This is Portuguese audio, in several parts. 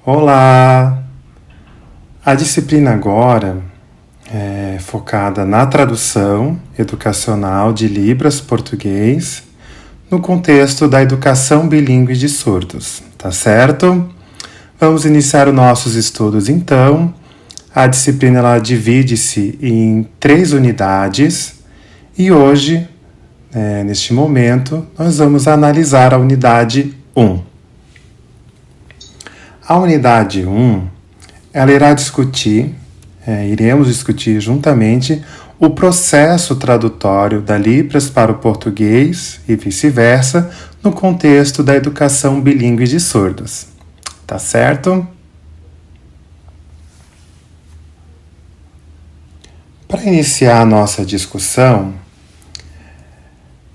Olá! A disciplina agora é focada na tradução educacional de Libras português no contexto da educação bilíngue de surdos, tá certo? Vamos iniciar os nossos estudos então. A disciplina ela divide-se em 3 unidades e hoje, neste momento, nós vamos analisar a unidade 1. A unidade 1, ela irá iremos discutir juntamente o processo tradutório da Libras para o português e vice-versa no contexto da educação bilíngue de surdos. Tá certo? Para iniciar a nossa discussão,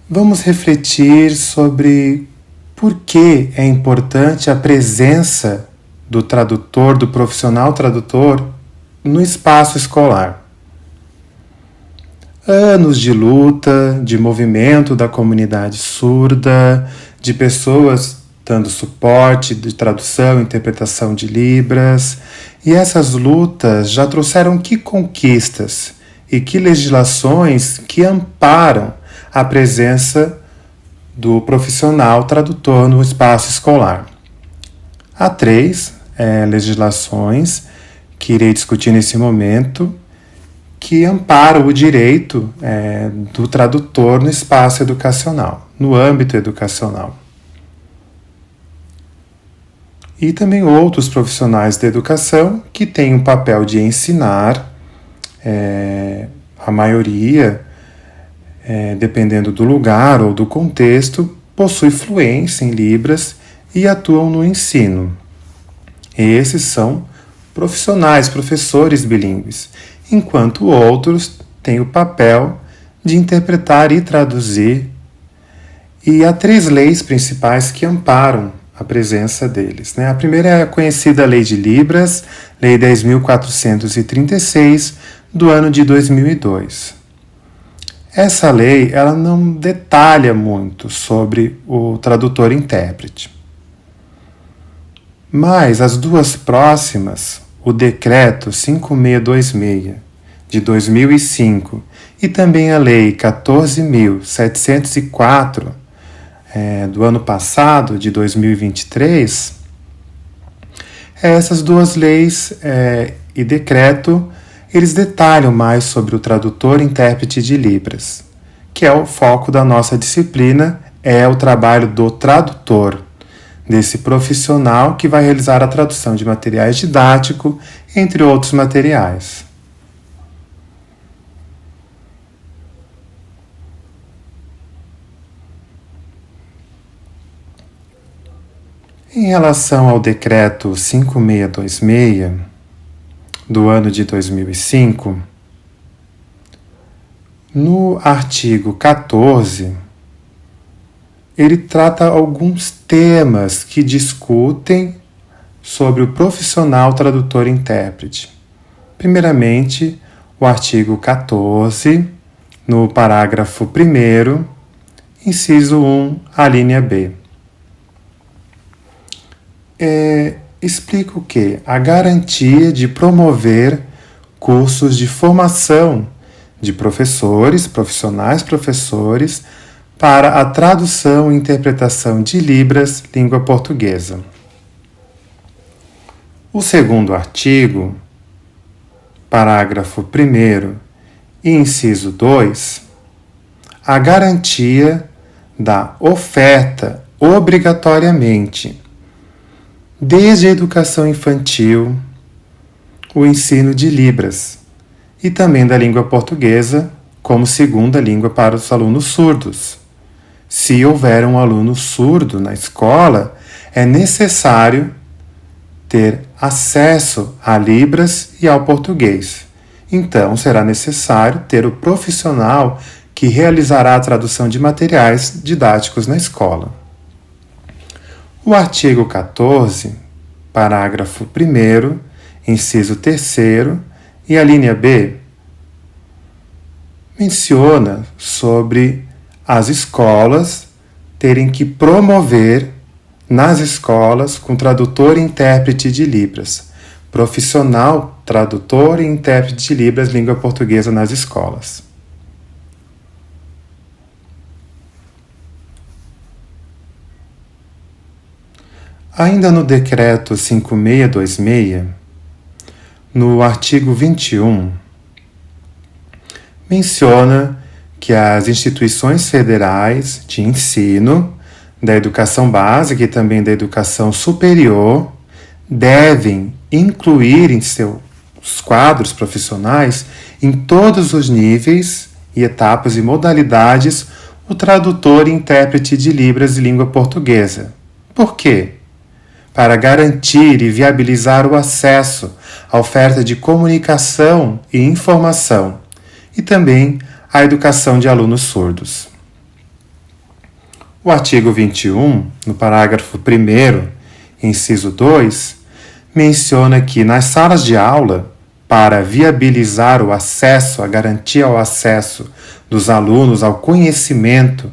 vamos refletir sobre por que é importante a presença do tradutor, do profissional tradutor, no espaço escolar. Anos de luta, de movimento da comunidade surda, de pessoas dando suporte de tradução e interpretação de Libras, e essas lutas já trouxeram que conquistas e que legislações que amparam a presença do profissional tradutor no espaço escolar. Há 3 legislações que irei discutir nesse momento que amparam o direito do tradutor no espaço educacional, no âmbito educacional. E também outros profissionais da educação que têm o papel de ensinar, a maioria, dependendo do lugar ou do contexto, possui fluência em Libras e atuam no ensino. Esses são profissionais, professores bilíngues, enquanto outros têm o papel de interpretar e traduzir. E há 3 leis principais que amparam a presença deles. A primeira é a conhecida Lei de Libras, Lei 10.436, do ano de 2002. Essa lei ela não detalha muito sobre o tradutor-intérprete. Mas as 2 próximas, o Decreto 5626 de 2005 e também a Lei 14.704 do ano passado, de 2023, essas 2 leis e decreto, eles detalham mais sobre o tradutor-intérprete de Libras, que é o foco da nossa disciplina, é o trabalho do tradutor, desse profissional que vai realizar a tradução de materiais didáticos, entre outros materiais. Em relação ao Decreto 5626, do ano de 2005, no artigo 14, ele trata alguns temas que discutem sobre o profissional tradutor-intérprete. Primeiramente, o artigo 14, no parágrafo 1º, inciso 1, a linha B. Explica o quê? A garantia de promover cursos de formação de professores, professores, para a tradução e interpretação de Libras, língua portuguesa. O segundo artigo, parágrafo 1º e inciso 2, a garantia da oferta obrigatoriamente, desde a educação infantil, o ensino de Libras e também da língua portuguesa como segunda língua para os alunos surdos. Se houver um aluno surdo na escola, é necessário ter acesso a Libras e ao português. Então, será necessário ter o profissional que realizará a tradução de materiais didáticos na escola. O artigo 14, parágrafo 1º, inciso 3º e a linha B, menciona sobre as escolas terem que promover nas escolas com tradutor e intérprete de Libras. Profissional, tradutor e intérprete de Libras, língua portuguesa nas escolas. Ainda no Decreto 5626, no artigo 21, menciona que as instituições federais de ensino, da educação básica e também da educação superior, devem incluir em seus quadros profissionais, em todos os níveis e etapas e modalidades, o tradutor e intérprete de Libras e língua portuguesa. Por quê? Para garantir e viabilizar o acesso à oferta de comunicação e informação, e também à educação de alunos surdos. O artigo 21, no parágrafo 1º, inciso 2, menciona que nas salas de aula, para viabilizar o acesso, a garantia ao acesso dos alunos ao conhecimento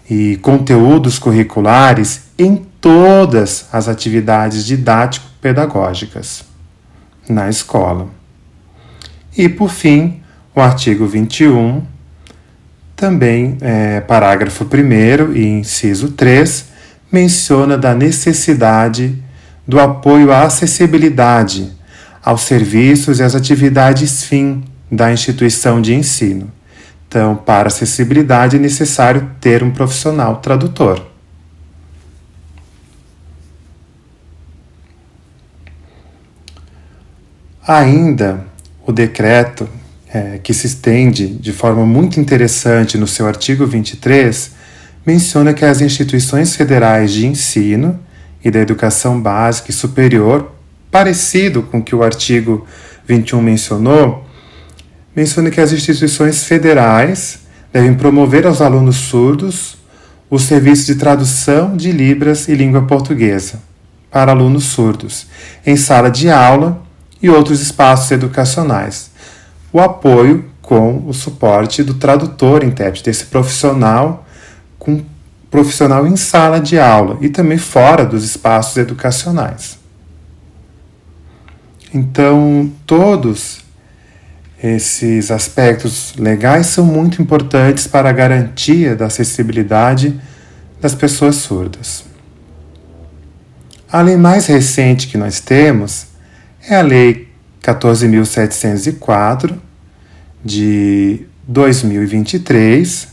e conteúdos curriculares em todas as atividades didático-pedagógicas na escola. E, por fim, o artigo 21, também, parágrafo 1º e inciso 3, menciona da necessidade do apoio à acessibilidade aos serviços e às atividades fim da instituição de ensino. Então, para acessibilidade é necessário ter um profissional tradutor. Ainda, o decreto, que se estende de forma muito interessante no seu artigo 23, menciona que as instituições federais de ensino e da educação básica e superior, parecido com o que o artigo 21 mencionou, menciona que as instituições federais devem promover aos alunos surdos o serviço de tradução de Libras e língua portuguesa para alunos surdos, em sala de aula e outros espaços educacionais. O apoio com o suporte do tradutor intérprete, desse profissional em sala de aula e também fora dos espaços educacionais. Então, todos esses aspectos legais são muito importantes para a garantia da acessibilidade das pessoas surdas. A lei mais recente que nós temos é a Lei 14.704, de 2023.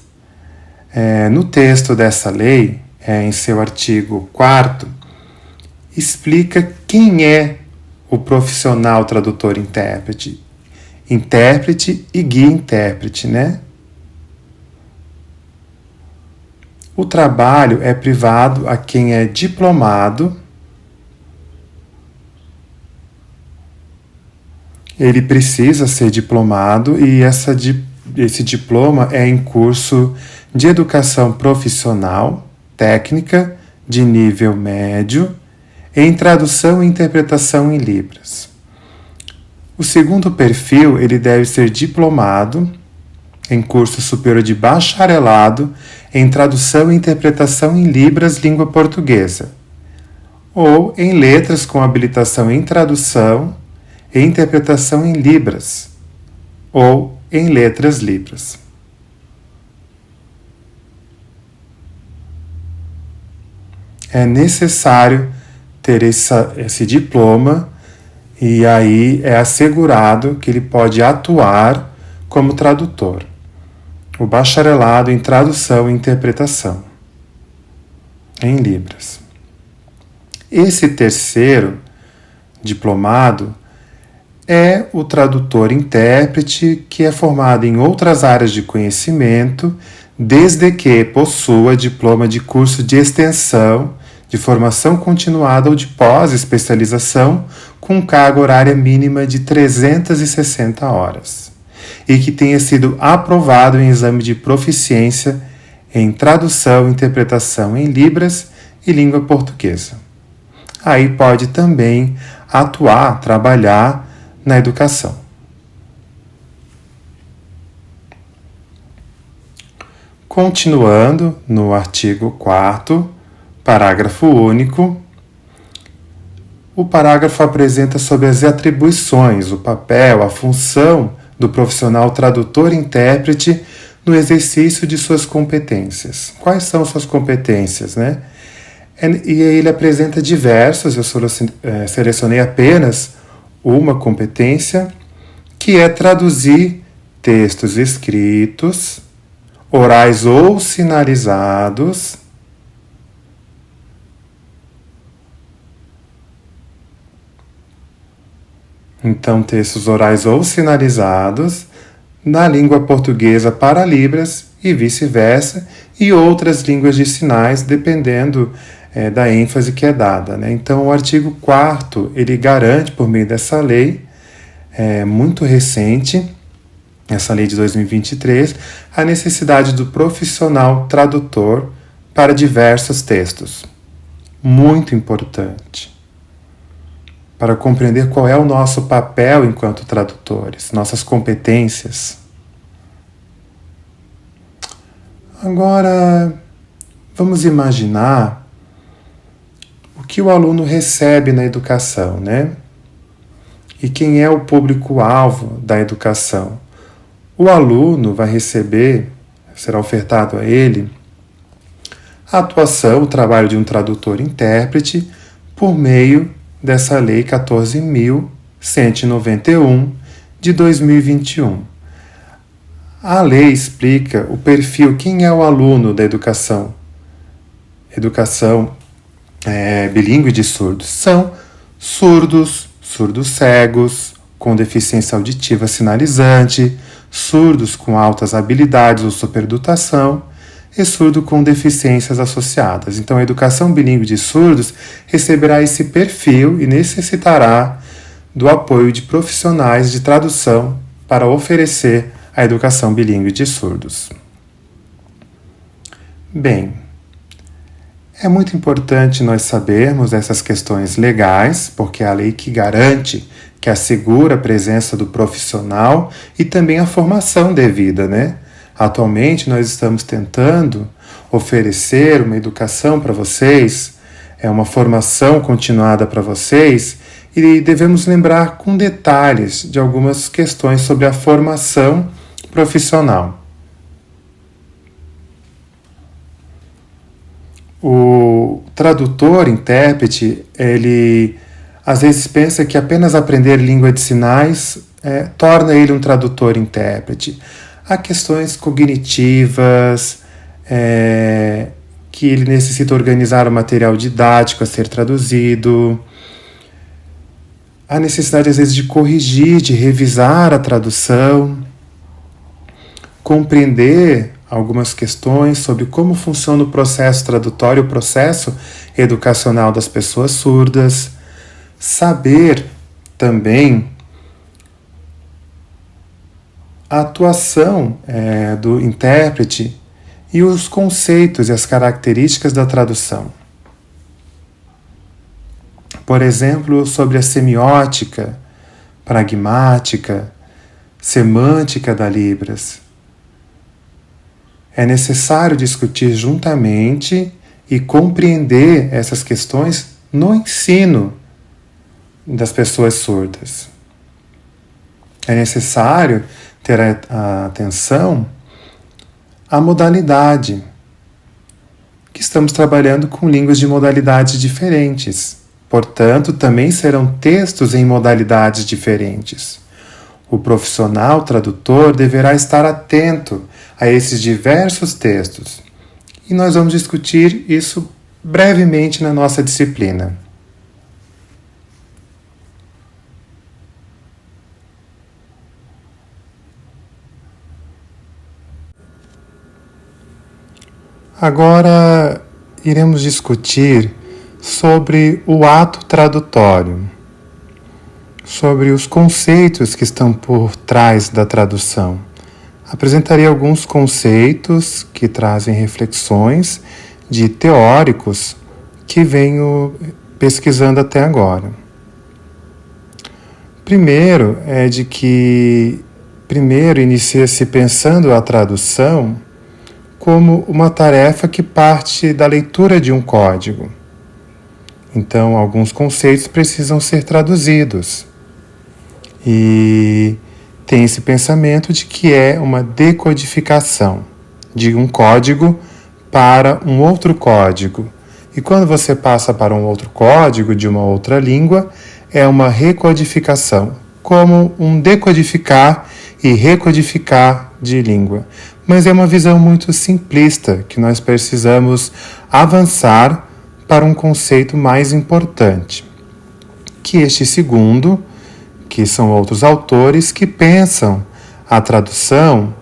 No texto dessa lei, em seu artigo 4º, explica quem é o profissional tradutor-intérprete. Intérprete e guia-intérprete, né? O trabalho é privado a quem é diplomado. Ele precisa ser diplomado e esse diploma é em curso de educação profissional, técnica, de nível médio, em tradução e interpretação em Libras. O segundo perfil, ele deve ser diplomado em curso superior de bacharelado em tradução e interpretação em Libras, língua portuguesa, ou em letras com habilitação em tradução e interpretação em Libras, ou em letras Libras. É necessário ter esse diploma e aí é assegurado que ele pode atuar como tradutor. O bacharelado em tradução e interpretação em Libras. Esse terceiro diplomado é o tradutor-intérprete, que é formado em outras áreas de conhecimento, desde que possua diploma de curso de extensão, de formação continuada ou de pós-especialização, com carga horária mínima de 360 horas, e que tenha sido aprovado em exame de proficiência em tradução e interpretação em Libras e língua portuguesa. Aí pode também atuar, trabalhar na educação. Continuando no artigo 4º, Parágrafo único. O parágrafo apresenta sobre as atribuições, o papel, a função do profissional tradutor-intérprete no exercício de suas competências. Quais são suas competências, né? E ele apresenta diversos, eu selecionei apenas uma competência, que é traduzir textos escritos, orais ou sinalizados, então textos orais ou sinalizados, na língua portuguesa para Libras e vice-versa, e outras línguas de sinais, dependendo da ênfase que é dada, né? Então, o artigo 4º, ele garante, por meio dessa lei, muito recente, essa lei de 2023, a necessidade do profissional tradutor para diversos textos. Muito importante. Para compreender qual é o nosso papel enquanto tradutores, nossas competências. Agora, vamos imaginar o que o aluno recebe na educação, né? E quem é o público-alvo da educação? O aluno vai receber, será ofertado a ele, a atuação, o trabalho de um tradutor-intérprete por meio dessa Lei 14.191 de 2021. A lei explica o perfil, quem é o aluno da educação. Educação bilíngue de surdos. São surdos, surdos cegos, com deficiência auditiva sinalizante, surdos com altas habilidades ou superdotação e surdo com deficiências associadas. Então, a educação bilíngue de surdos receberá esse perfil e necessitará do apoio de profissionais de tradução para oferecer a educação bilíngue de surdos. Bem, é muito importante nós sabermos essas questões legais, porque é a lei que garante, que assegura a presença do profissional e também a formação devida, né? Atualmente nós estamos tentando oferecer uma educação para vocês, uma formação continuada para vocês, e devemos lembrar com detalhes de algumas questões sobre a formação profissional. O tradutor, intérprete, ele às vezes pensa que apenas aprender língua de sinais torna ele um tradutor-intérprete. Há questões cognitivas, que ele necessita organizar o material didático a ser traduzido. Há necessidade, às vezes, de corrigir, de revisar a tradução, compreender algumas questões sobre como funciona o processo tradutório, o processo educacional das pessoas surdas, saber também a atuação do intérprete e os conceitos e as características da tradução. Por exemplo, sobre a semiótica, pragmática, semântica da Libras. É necessário discutir juntamente e compreender essas questões no ensino das pessoas surdas. É necessário ter a atenção à modalidade, que estamos trabalhando com línguas de modalidades diferentes. Portanto, também serão textos em modalidades diferentes. O profissional tradutor deverá estar atento a esses diversos textos. E nós vamos discutir isso brevemente na nossa disciplina. Agora iremos discutir sobre o ato tradutório, sobre os conceitos que estão por trás da tradução. Apresentarei alguns conceitos que trazem reflexões de teóricos que venho pesquisando até agora. Primeiro inicia-se pensando a tradução como uma tarefa que parte da leitura de um código. Então, alguns conceitos precisam ser traduzidos. E tem esse pensamento de que é uma decodificação de um código para um outro código. E quando você passa para um outro código de uma outra língua, é uma recodificação, como um decodificar e recodificar de língua. Mas é uma visão muito simplista, que nós precisamos avançar para um conceito mais importante, que este segundo, que são outros autores que pensam a tradução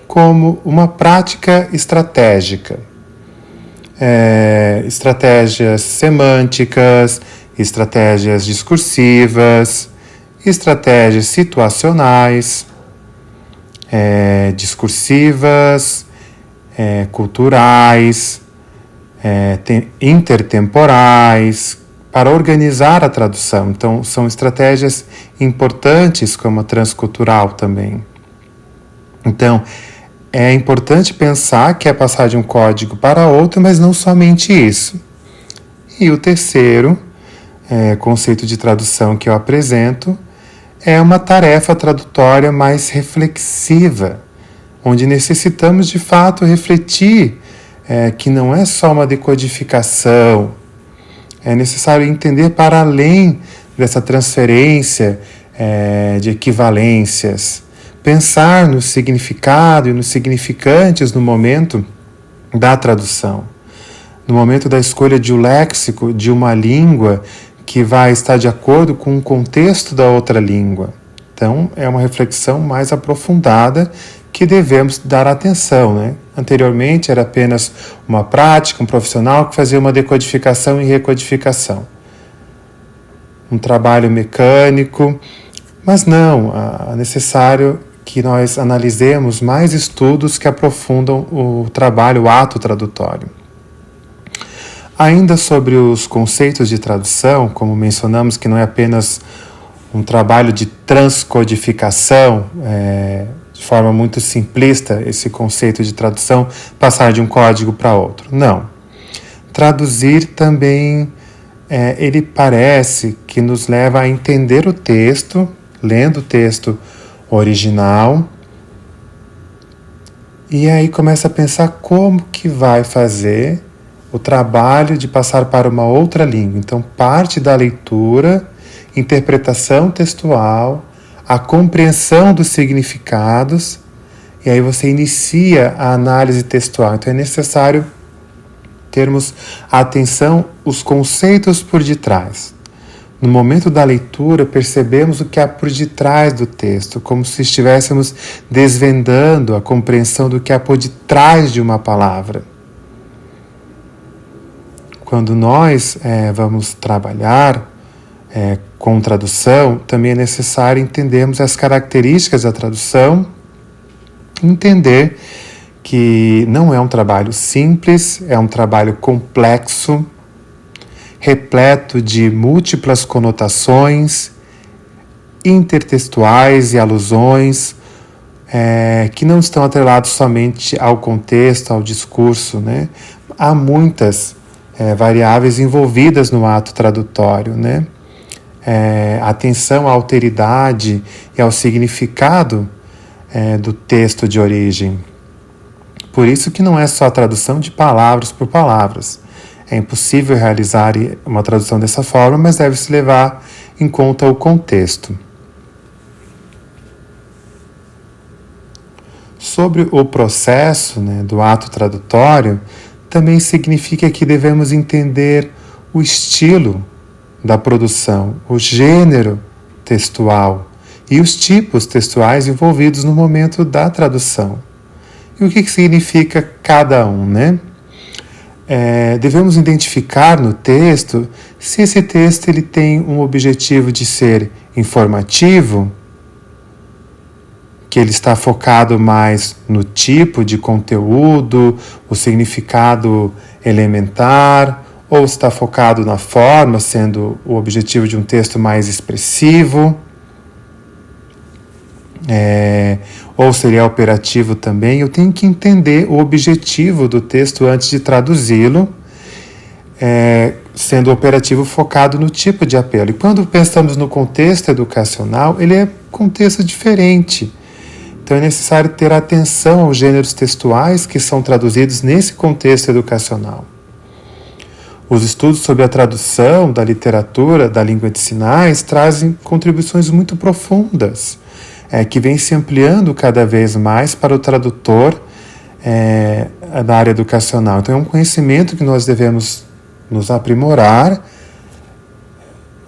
como uma prática estratégica. Estratégias semânticas, estratégias discursivas, estratégias situacionais, discursivas, culturais, intertemporais, para organizar a tradução. Então, são estratégias importantes, como a transcultural também. Então, é importante pensar que é passar de um código para outro, mas não somente isso. E o terceiro conceito de tradução que eu apresento é uma tarefa tradutória mais reflexiva, onde necessitamos de fato refletir que não é só uma decodificação, é necessário entender para além dessa transferência de equivalências, pensar no significado e nos significantes no momento da tradução, no momento da escolha de um léxico de uma língua que vai estar de acordo com o contexto da outra língua. Então, é uma reflexão mais aprofundada que devemos dar atenção, né? Anteriormente era apenas uma prática, um profissional que fazia uma decodificação e recodificação. Um trabalho mecânico, mas não, é necessário que nós analisemos mais estudos que aprofundam o trabalho, o ato tradutório. Ainda sobre os conceitos de tradução, como mencionamos que não é apenas um trabalho de transcodificação, de forma muito simplista, esse conceito de tradução, passar de um código para outro. Não. Traduzir também, ele parece que nos leva a entender o texto, lendo o texto original, e aí começa a pensar como que vai fazer o trabalho de passar para uma outra língua. Então, parte da leitura, interpretação textual, a compreensão dos significados, e aí você inicia a análise textual. Então, é necessário termos atenção aos conceitos por detrás. No momento da leitura, percebemos o que há por detrás do texto, como se estivéssemos desvendando a compreensão do que há por detrás de uma palavra. Quando nós vamos trabalhar com tradução, também é necessário entendermos as características da tradução, entender que não é um trabalho simples, é um trabalho complexo, repleto de múltiplas conotações, intertextuais e alusões, que não estão atrelados somente ao contexto, ao discurso, né? Há muitas variáveis envolvidas no ato tradutório, né? Atenção à alteridade e ao significado do texto de origem. Por isso que não é só a tradução de palavras por palavras. É impossível realizar uma tradução dessa forma, mas deve-se levar em conta o contexto. Sobre o processo, né, do ato tradutório, também significa que devemos entender o estilo da produção, o gênero textual e os tipos textuais envolvidos no momento da tradução. E o que significa cada um, né? Devemos identificar no texto se esse texto ele tem um objetivo de ser informativo, que ele está focado mais no tipo de conteúdo, o significado elementar, ou está focado na forma, sendo o objetivo de um texto mais expressivo. ou se ele é operativo também, eu tenho que entender o objetivo do texto antes de traduzi-lo, sendo operativo focado no tipo de apelo. E quando pensamos no contexto educacional, ele é contexto diferente. Então é necessário ter atenção aos gêneros textuais que são traduzidos nesse contexto educacional. Os estudos sobre a tradução da literatura, da língua de sinais, trazem contribuições muito profundas, que vêm se ampliando cada vez mais para o tradutor da área educacional. Então é um conhecimento que nós devemos nos aprimorar,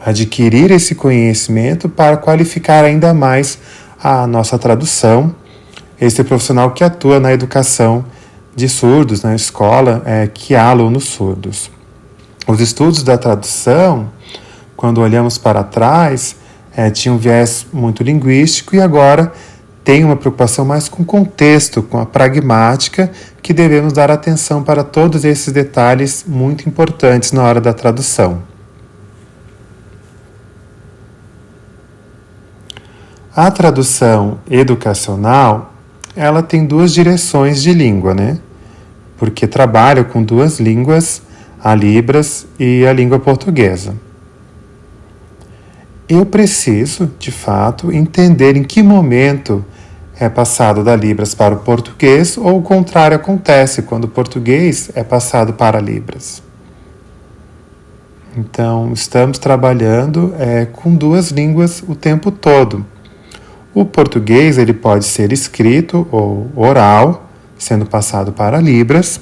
adquirir esse conhecimento para qualificar ainda mais a nossa tradução. Esse profissional que atua na educação de surdos, na escola, que há alunos surdos. Os estudos da tradução, quando olhamos para trás, tinham um viés muito linguístico e agora tem uma preocupação mais com o contexto, com a pragmática, que devemos dar atenção para todos esses detalhes muito importantes na hora da tradução. A tradução educacional, ela tem duas direções de língua, né? Porque trabalha com duas línguas, a Libras e a língua portuguesa. Eu preciso, de fato, entender em que momento é passado da Libras para o português ou o contrário acontece quando o português é passado para a Libras. Então, estamos trabalhando com duas línguas o tempo todo. O português ele pode ser escrito ou oral, sendo passado para Libras.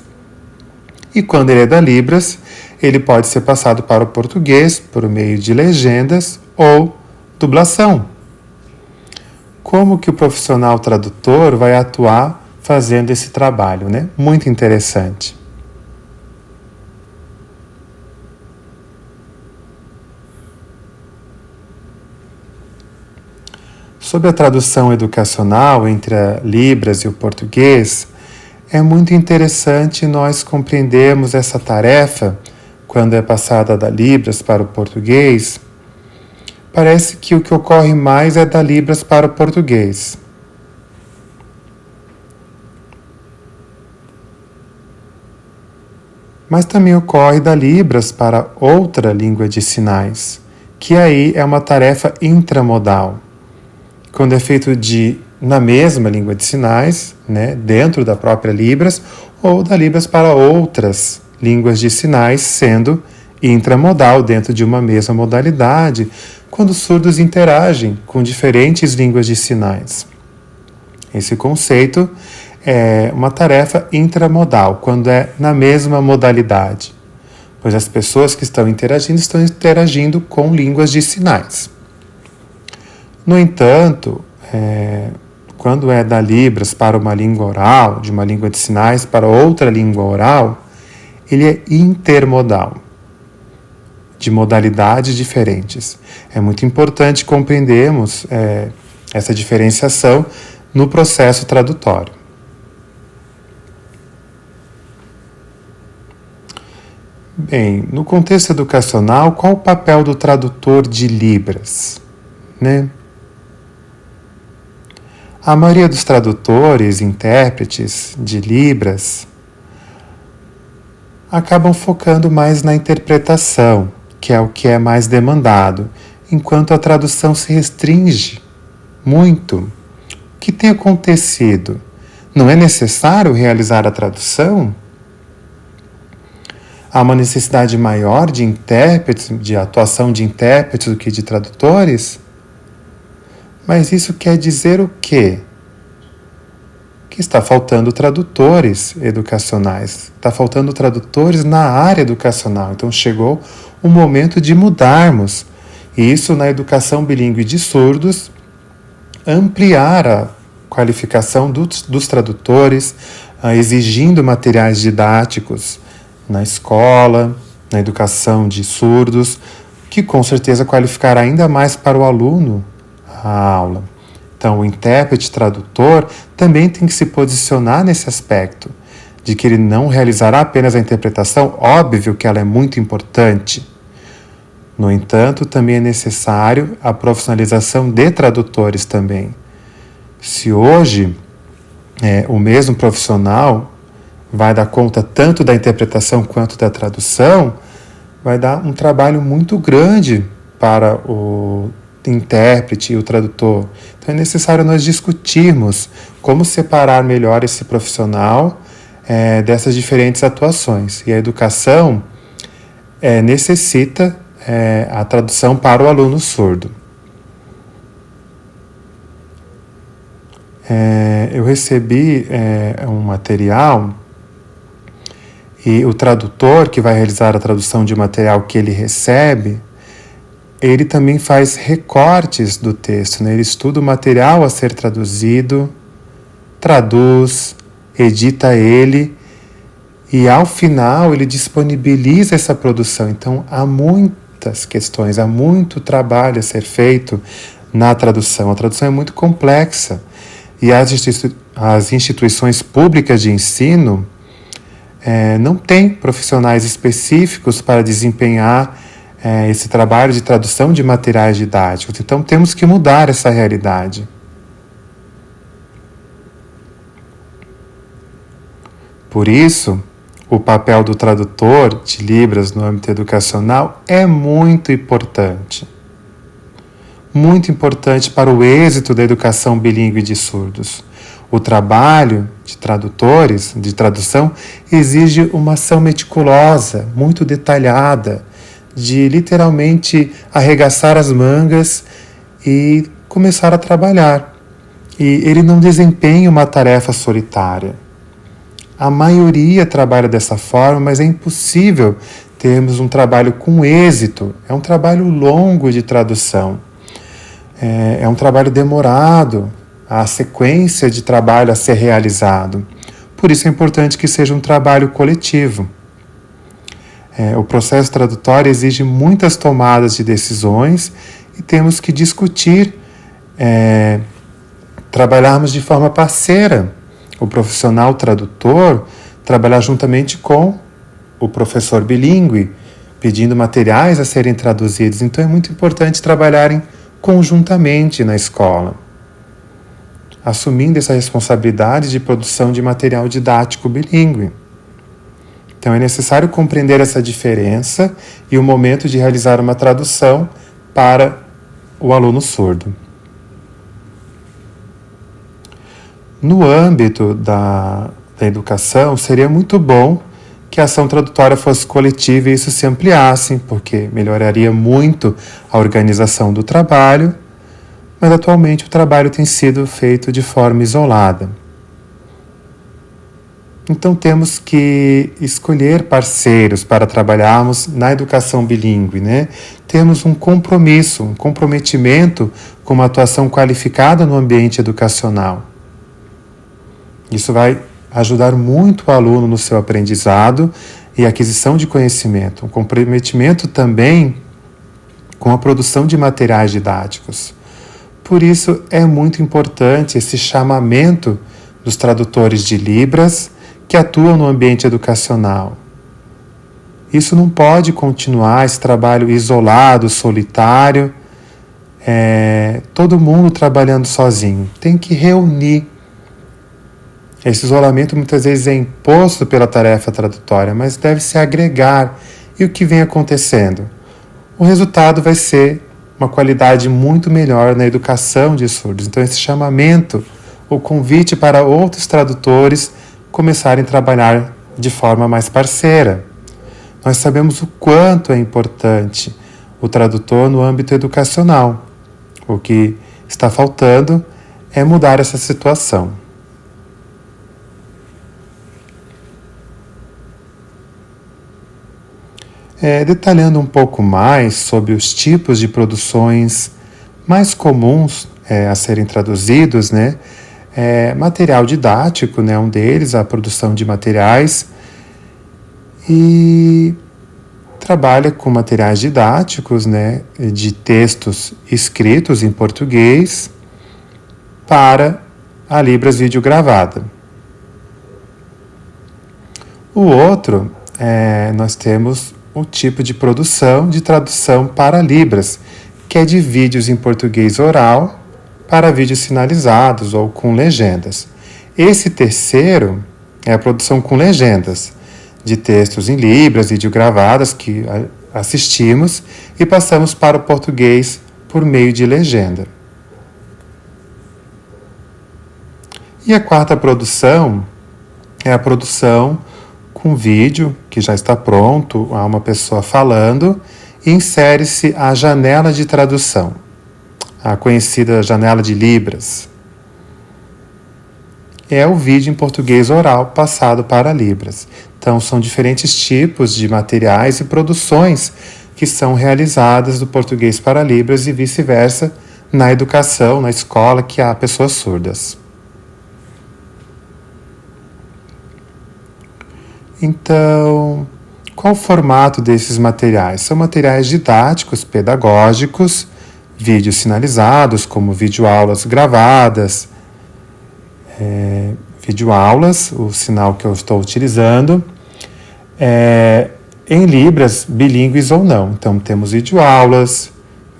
E quando ele é da Libras, ele pode ser passado para o português por meio de legendas ou dublação. Como que o profissional tradutor vai atuar fazendo esse trabalho, né? Muito interessante. Sobre a tradução educacional entre a Libras e o português, é muito interessante nós compreendermos essa tarefa quando é passada da Libras para o português. Parece que o que ocorre mais é da Libras para o português. Mas também ocorre da Libras para outra língua de sinais, que aí é uma tarefa intramodal. Quando é feito na mesma língua de sinais, né, dentro da própria Libras, ou da Libras para outras línguas de sinais, sendo intramodal dentro de uma mesma modalidade, quando os surdos interagem com diferentes línguas de sinais. Esse conceito é uma tarefa intramodal, quando é na mesma modalidade, pois as pessoas que estão interagindo com línguas de sinais. No entanto, quando é da Libras para uma língua oral, de uma língua de sinais para outra língua oral, ele é intermodal, de modalidades diferentes. É muito importante compreendermos essa diferenciação no processo tradutório. Bem, no contexto educacional, qual o papel do tradutor de Libras, né? A maioria dos tradutores, intérpretes de Libras, acabam focando mais na interpretação, que é o que é mais demandado, enquanto a tradução se restringe muito. O que tem acontecido? Não é necessário realizar a tradução? Há uma necessidade maior de intérpretes, de atuação de intérpretes do que de tradutores? Mas isso quer dizer o quê? Que está faltando tradutores educacionais, está faltando tradutores na área educacional. Então chegou o momento de mudarmos. E isso na educação bilíngue de surdos, ampliar a qualificação dos tradutores, exigindo materiais didáticos na escola, na educação de surdos, que com certeza qualificará ainda mais para o aluno a aula. Então, o intérprete tradutor também tem que se posicionar nesse aspecto, de que ele não realizará apenas a interpretação, óbvio que ela é muito importante. No entanto, também é necessário a profissionalização de tradutores também. Se hoje o mesmo profissional vai dar conta tanto da interpretação quanto da tradução, vai dar um trabalho muito grande para o intérprete e o tradutor. Então é necessário nós discutirmos como separar melhor esse profissional dessas diferentes atuações. E a educação necessita a tradução para o aluno surdo. Eu recebi um material e o tradutor que vai realizar a tradução de material que ele recebe, ele também faz recortes do texto, né? Ele estuda o material a ser traduzido, traduz, edita ele e ao final ele disponibiliza essa produção. Então há muitas questões, há muito trabalho a ser feito na tradução. A tradução é muito complexa e as instituições públicas de ensino não têm profissionais específicos para desempenhar esse trabalho de tradução de materiais didáticos. Então temos que mudar essa realidade. Por isso, o papel do tradutor de Libras no âmbito educacional é muito importante. Muito importante para o êxito da educação bilíngue de surdos. O trabalho de tradutores, de tradução, exige uma ação meticulosa, muito detalhada, de literalmente arregaçar as mangas e começar a trabalhar. E ele não desempenha uma tarefa solitária. A maioria trabalha dessa forma, mas é impossível termos um trabalho com êxito. É um trabalho longo de tradução. É um trabalho demorado, a sequência de trabalho a ser realizado. Por isso é importante que seja um trabalho coletivo. O processo tradutório exige muitas tomadas de decisões e temos que discutir, trabalharmos de forma parceira. O profissional tradutor trabalhar juntamente com o professor bilíngue, pedindo materiais a serem traduzidos. Então é muito importante trabalharem conjuntamente na escola, assumindo essa responsabilidade de produção de material didático bilíngue. Então é necessário compreender essa diferença e o momento de realizar uma tradução para o aluno surdo. No âmbito da educação, seria muito bom que a ação tradutória fosse coletiva e isso se ampliasse, porque melhoraria muito a organização do trabalho, mas atualmente o trabalho tem sido feito de forma isolada. Então temos que escolher parceiros para trabalharmos na educação bilíngue, né? Temos um comprometimento com uma atuação qualificada no ambiente educacional. Isso vai ajudar muito o aluno no seu aprendizado e aquisição de conhecimento. Um comprometimento também com a produção de materiais didáticos. Por isso é muito importante esse chamamento dos tradutores de Libras que atuam no ambiente educacional. Isso não pode continuar, esse trabalho isolado, solitário, todo mundo trabalhando sozinho. Tem que reunir. Esse isolamento muitas vezes é imposto pela tarefa tradutória, mas deve se agregar. E o que vem acontecendo? O resultado vai ser uma qualidade muito melhor na educação de surdos. Então esse chamamento, o convite para outros tradutores começarem a trabalhar de forma mais parceira. Nós sabemos o quanto é importante o tradutor no âmbito educacional. O que está faltando é mudar essa situação. Detalhando um pouco mais sobre os tipos de produções mais comuns a serem traduzidos, né? Material didático, né? Um deles, a produção de materiais, e trabalha com materiais didáticos, né? De textos escritos em português para a Libras videogravada. O outro, nós temos o tipo de produção de tradução para Libras, que é de vídeos em português oral para vídeos sinalizados ou com legendas. Esse terceiro é a produção com legendas, de textos em libras, videogravadas que assistimos e passamos para o português por meio de legenda. E a quarta produção é a produção com vídeo, que já está pronto, há uma pessoa falando, e insere-se a janela de tradução, a conhecida janela de Libras. É o vídeo em português oral passado para Libras. Então, são diferentes tipos de materiais e produções que são realizadas do português para Libras e vice-versa na educação, na escola, que há pessoas surdas. Então, qual o formato desses materiais? São materiais didáticos, pedagógicos, vídeos sinalizados, como videoaulas gravadas, videoaulas, o sinal que eu estou utilizando, em Libras, bilíngues ou não. Então, temos videoaulas,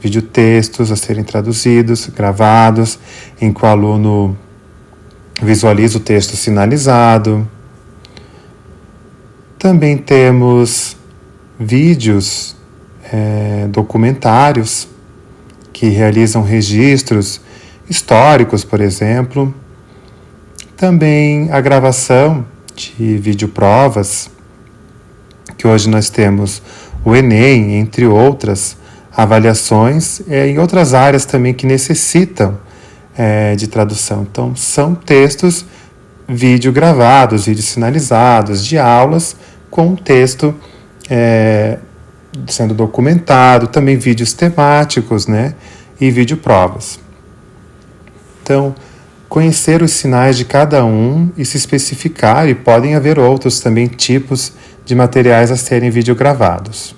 videotextos a serem traduzidos, gravados, em que o aluno visualiza o texto sinalizado. Também temos vídeos, documentários, que realizam registros históricos, por exemplo. Também a gravação de videoprovas, que hoje nós temos o Enem, entre outras avaliações, em outras áreas também que necessitam de tradução. Então, são textos vídeo gravados, vídeos sinalizados, de aulas, com o texto sendo documentado, também vídeos temáticos, né, e videoprovas. Então, conhecer os sinais de cada um e se especificar, e podem haver outros também tipos de materiais a serem videogravados.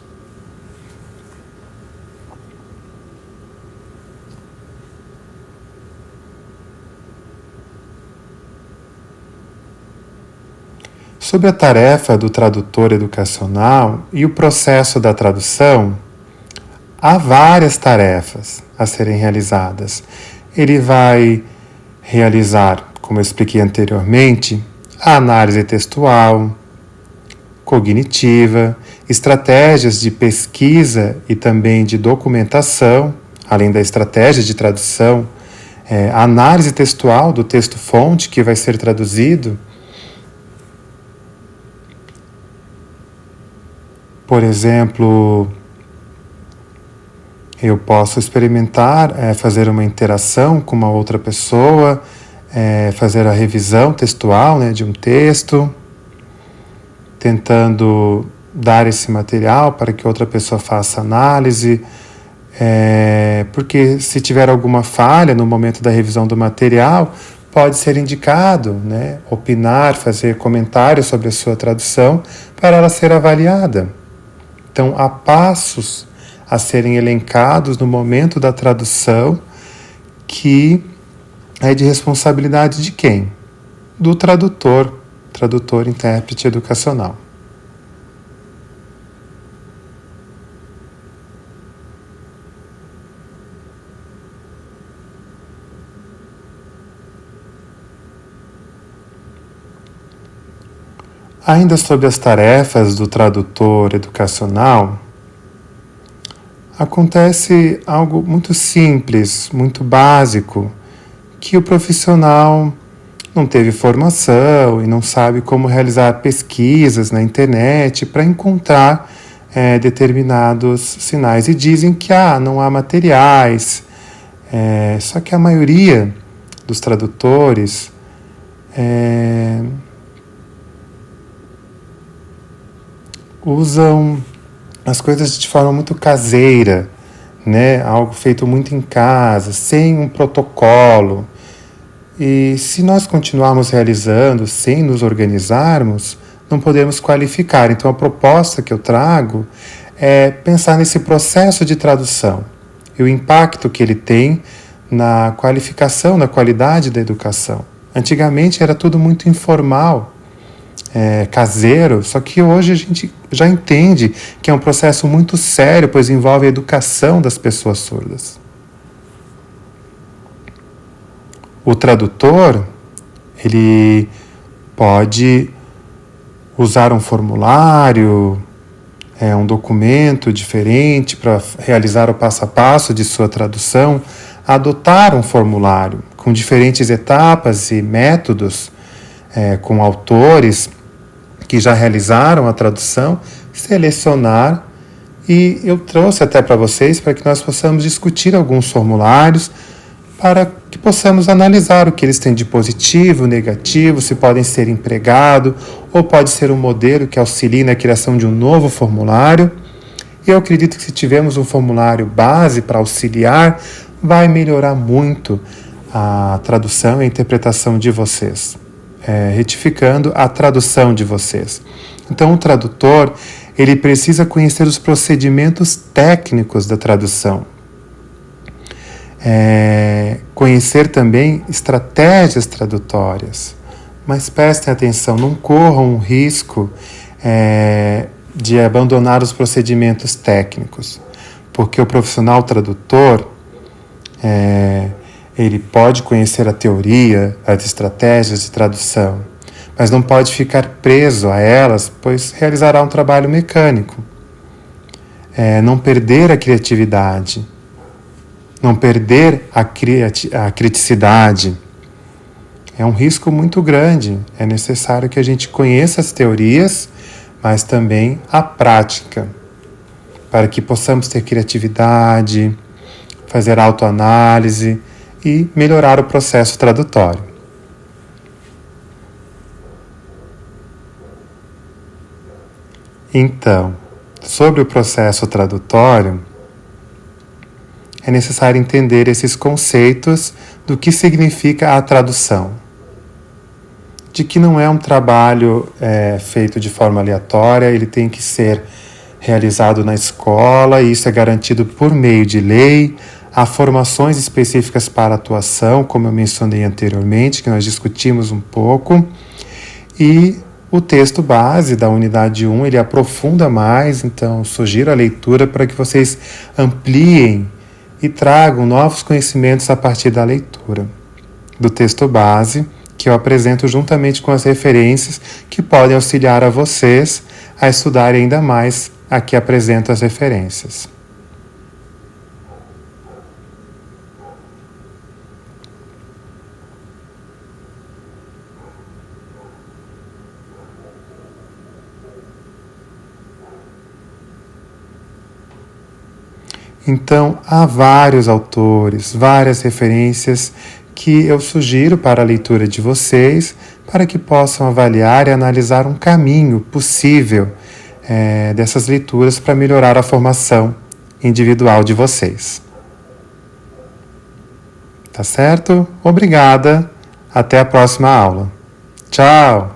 Sobre a tarefa do tradutor educacional e o processo da tradução, há várias tarefas a serem realizadas. Ele vai realizar, como eu expliquei anteriormente, a análise textual, cognitiva, estratégias de pesquisa e também de documentação, além da estratégia de tradução, a análise textual do texto-fonte que vai ser traduzido. Por exemplo, eu posso experimentar, fazer uma interação com uma outra pessoa, fazer a revisão textual, né, de um texto, tentando dar esse material para que outra pessoa faça análise, porque se tiver alguma falha no momento da revisão do material, pode ser indicado, né, opinar, fazer comentários sobre a sua tradução para ela ser avaliada. Então, há passos a serem elencados no momento da tradução que é de responsabilidade de quem? Do tradutor, intérprete educacional. Ainda sobre as tarefas do tradutor educacional, acontece algo muito simples, muito básico, que o profissional não teve formação e não sabe como realizar pesquisas na internet para encontrar determinados sinais. E dizem que não há materiais, só que a maioria dos tradutores usam as coisas de forma muito caseira, né? Algo feito muito em casa, sem um protocolo. E se nós continuarmos realizando sem nos organizarmos, não podemos qualificar. Então a proposta que eu trago é pensar nesse processo de tradução e o impacto que ele tem na qualificação, na qualidade da educação. Antigamente era tudo muito informal, caseiro, só que hoje a gente já entende que é um processo muito sério, pois envolve a educação das pessoas surdas. O tradutor, ele pode usar um formulário, um documento diferente para realizar o passo a passo de sua tradução, adotar um formulário com diferentes etapas e métodos, com autores que já realizaram a tradução, selecionar, e eu trouxe até para vocês para que nós possamos discutir alguns formulários para que possamos analisar o que eles têm de positivo, negativo, se podem ser empregado ou pode ser um modelo que auxilie na criação de um novo formulário. E eu acredito que se tivermos um formulário base para auxiliar, vai melhorar muito a tradução e a interpretação de vocês, retificando a tradução de vocês. Então, o tradutor, ele precisa conhecer os procedimentos técnicos da tradução. Conhecer também estratégias tradutórias. Mas prestem atenção, não corram o risco de abandonar os procedimentos técnicos, porque o profissional tradutor, ele pode conhecer a teoria, as estratégias de tradução, mas não pode ficar preso a elas, pois realizará um trabalho mecânico. Não perder a criatividade, não perder a criticidade. É um risco muito grande. É necessário que a gente conheça as teorias, mas também a prática, para que possamos ter criatividade, fazer autoanálise e melhorar o processo tradutório. Então, sobre o processo tradutório, é necessário entender esses conceitos do que significa a tradução. De que não é um trabalho feito de forma aleatória, ele tem que ser realizado na escola, e isso é garantido por meio de lei. Há formações específicas para atuação, como eu mencionei anteriormente, que nós discutimos um pouco, e o texto base da unidade 1, ele aprofunda mais, então sugiro a leitura para que vocês ampliem e tragam novos conhecimentos a partir da leitura do texto base, que eu apresento juntamente com as referências que podem auxiliar a vocês a estudarem ainda mais. Aqui apresento as referências. Então, há vários autores, várias referências que eu sugiro para a leitura de vocês, para que possam avaliar e analisar um caminho possível dessas leituras para melhorar a formação individual de vocês. Tá certo? Obrigada. Até a próxima aula. Tchau!